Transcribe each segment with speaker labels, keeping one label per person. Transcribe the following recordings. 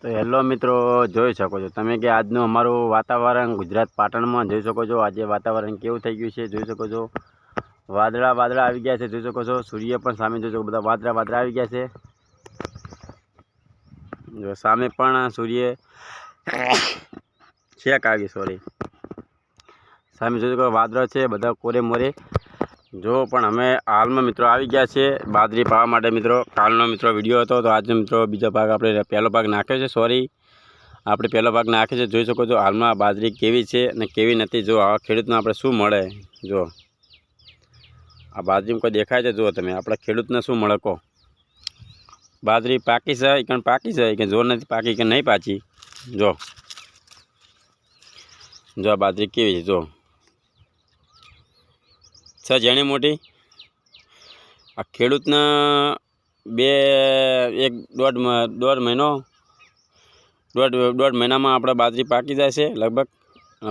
Speaker 1: तो हेलो मित्रों જોઈ શકો છો તમે કે આજનું અમારું વાતાવરણ ગુજરાત પાટણમાં જોઈ શકો છો। આજે વાતાવરણ કેવું થઈ ગયું છે જોઈ શકો છો। વાદળા આવી ગયા છે જોઈ શકો છો। સૂર્ય પણ સામે જોઈ શકો બધા વાદળા આવી ગયા છે। જો સામે પણ સૂર્ય છેક આવી સોરી સામે જોઈ શકો વાદળા છે બધા કોરે મોરે। जो पण हमें हाल में मित्रों आ गया है बाजरी पावा माटे मित्रों। कालनो मित्रों विडियो हतो तो आज मित्रों बीजा भाग आपणे पहलो भाग नाख्यो छे। सॉरी आपणे पहलो भाग नाख्यो छे। जोई शको छो हाल में बाजरी केवी छे अने केवी नथी। जो आ खेडूतने आपणे शुं मळे जो आ बाजरी में कोई देखाय छे जो तमे आपणे खेडूतने शुं मळे को बाजरी पाकी छे के पाकी छे के जो नथी पाकी के नहीं पाची। जो जो आ बाजरी केवी छे जो छ जेनी मोटी आ खेडूतने एक दौड़ महीनो दौड़ महीना में आपणे बाजरी पाकी जाय छे लगभग।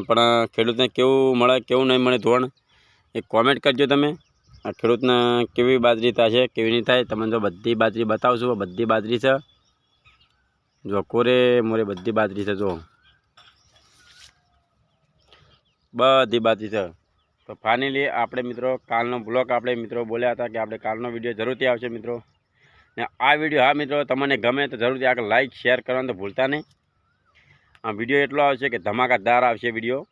Speaker 1: पण खेडूतने केवुं मळे केवुं नहीं मळे धोरण एक कॉमेंट करजो तमे। आ खेडूतने केवी बाजरी थशे केवी नहीं थाय तमने जो बधी बाजरी बतावशुं। बधी बाजरी छे जो कोरे मोरे बधी बाजरी छे जो बधी बाजरी छे। तो फाइनली आपणे मित्रों कालनो ब्लॉग आपणे मित्रों बोल्या हता कि आपणे कालनो विडियो जरूरथी आवशे मित्रों। ने आ विडियो हाँ मित्रों तमने गमे तो जरूरथी आगे लाइक शेर करवानुं तो भूलता नहीं। आ विडियो एटलो आवशे कि धमाकादार आवशे विडियो।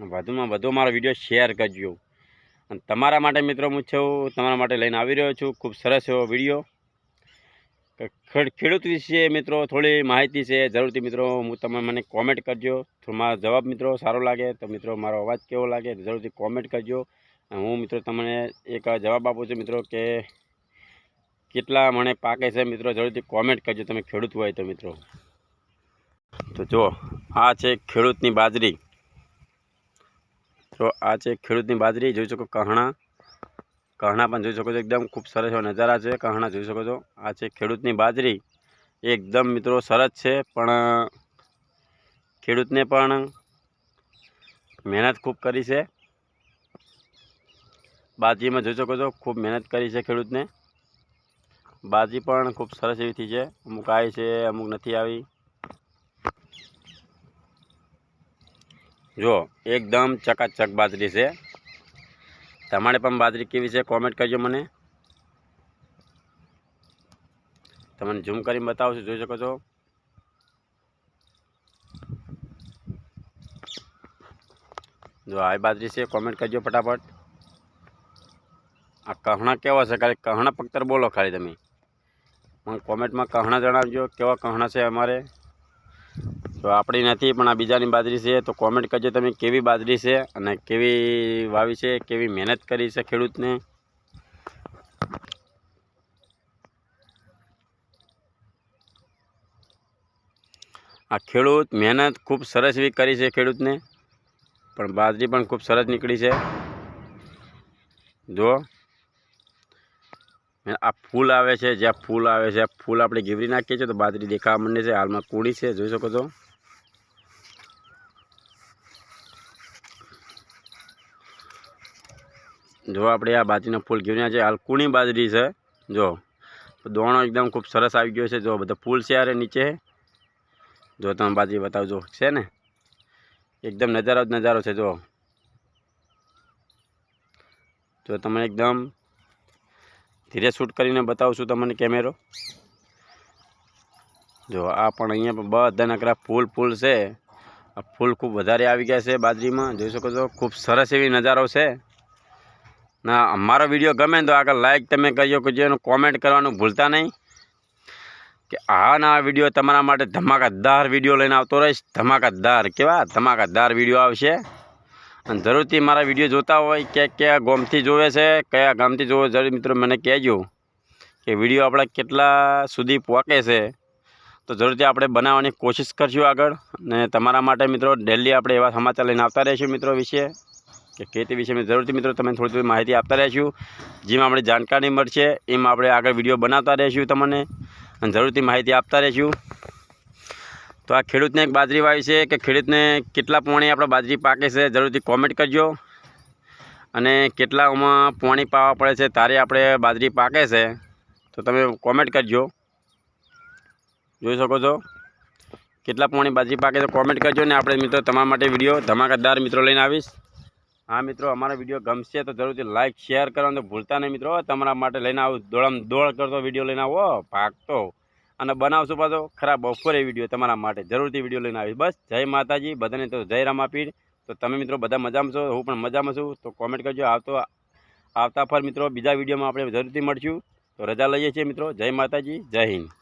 Speaker 1: वधुमां वधु मारो विडियो शेर करजो। अने तमारा माटे मित्रों हूँ छुं तमारा माटे लईने आवी रह्यो छुं खूब सरस एवो विडियो। खेडूत विषे मित्रों थोड़ी माहिती है जरूरथी मित्रों हूँ तमे मने कॉमेंट करजो। तो मारो जवाब मित्रों सारो लागे तो मित्रों मारो अवाज केवो लागे जरूरथी कॉमेंट करजो। हूँ मित्रों तमने एक जवाब आपू छुं मित्रों के केटला मणे पाके छे मित्रों जरूरथी कॉमेंट करजो तमे खेडूत होय तो मित्रों। तो जो आ छे खेडूतनी बाजरी। तो आ छे खेडूतनी बाजरी जोई शको कहणा कहणा पण जोई शको छो एकदम खूब सरस नजारा छे। कहणा जोई शको छो आ छे खेडूतनी बाजरी एकदम मित्रों सरस छे। पण खेडूतने पण मेहनत खूब करी छे। बाजरी में जोई शको छो खूब मेहनत करी छे खेडूतने। बाजरी पण खूब सरस एवी थी छे। अमुक आई छे अमुक नथी आवी। जो एकदम चकाचक बाजरी छे। तमारे पण बाजरी केवी छे कॉमेंट करजो मने। तमने झूम करीने बतावशुं जोई शको छो। जो आ बाजरी छे कॉमेंट करजो फटाफट। आ कहणा केवा छे खाली कहणा पक्तर बोलो खाली तमे मन कॉमेंट में कहणा जणावजो केवा कहणा छे अमारे। तो आपणी नथी पण आ बीजानी बाजरी छे तो कॉमेंट करजो तमे केवी बाजरी छे अने केवी वावी छे केवी मेहनत करी छे खेडूतने। आ खेडूत मेहनत खूब सरस एवी करी छे खेडूतने पण बाजरी पण खूब सरस निकળી छे। जो आ फूल आवे छे ज्यां फूल आवे छे फूल आपणे गीवरी नाखीए छीए तो बाजरी देखावा मंडे छे। हालमां कूड़ी छे जोई शको छो। जो आपणे आ बाजरीना फूल गीवऱ्या छे हाल कूणी बाजरी छे। जो दोणो एकदम खूब सरस आवी गयो छे। जो बधा फूल छे यार नीचे जो तमे बाजरी बतावजो छे ने एकदम नजारो ज नजारो छे। जो तमने एकदम धीरे शूट करीने बतावशुं तमने केमेरो। जो आ पण अहींया पण बधा नकरा फूल फूल छे। आ फूल खूब वधारे आवी गया छे बाजरी में जोई शको छो। खूब सरस एवी नजारो छे ना। अमारो विडियो गमे तो आगे लाइक तमे करजो करजो कॉमेंट करवानुं भूलता नहीं कि आ ना विडियो तमारा माटे धमाकादार विडियो लईने आवतो रहीश। धमाकादार केवा धमाकादार विडियो आवशे। अने जरूरथी मारा विडियो जोता होय क्या गामथी जोवे छे कया गामथी जोवे जरूर मित्रों मने कहेजो कि विडियो आपणे केटला सुधी पहोंचे छे तो जरूरथी आपणे बनाववानी कोशिश करशुं आगळ। ने तमारा माटे मित्रों डेली आपणे एवा समाचार लईने आवता रहीशुं मित्रों विषय कि खेती विषय में जरूरथी मित्रों तमने थोड़ी थोड़ी माहिती आपता रहीशुं। जेम आपणे जानकारी मळशे एम आपणे आगळ विडियो बनावता रहीशुं तमने अने जरूरथी माहिती आपता रहीशुं। तो आ खेडूतने एक बाजरी वावी छे कि खेडूतने केटला पोणी आपणे बाजरी पाके छे जरूरथी कॉमेंट करजो। अने केटला आमां पोणी पावा पड़े छे तारे आपणे बाजरी पाके छे तो तमे कॉमेंट करजो। જોઈ શકો છો કેટલા પોણી બાજરી પાકે તો કોમેન્ટ કરજો ને આપણે મિત્રો તમારા માટે વિડીયો ધમાકેદાર મિત્રો લઈને આવીશ। હા મિત્રો અમારો વિડીયો ગમશે તો જરૂરથી લાઇક શેર કરવાનું તો ભૂલતા નહીં મિત્રો। તમારા માટે લઈને આવું દોડમ દોડ કરતો વિડીયો લઈને આવો ભાગતો અને બનાવશું પાછો ખરાબ બપોરે વિડીયો તમારા માટે જરૂરથી વિડીયો લઈને આવીશ। બસ જય માતાજી બધાને તો જય રામાપીર। તો તમે મિત્રો બધા મજામાં છો, હું પણ મજામાં છું, તો કોમેન્ટ કરજો। આવતા ફર મિત્રો બીજા વિડીયોમાં આપણે જરૂરથી મળશું। તો રજા લઈએ છીએ મિત્રો। જય માતાજી, જય હિન્દ।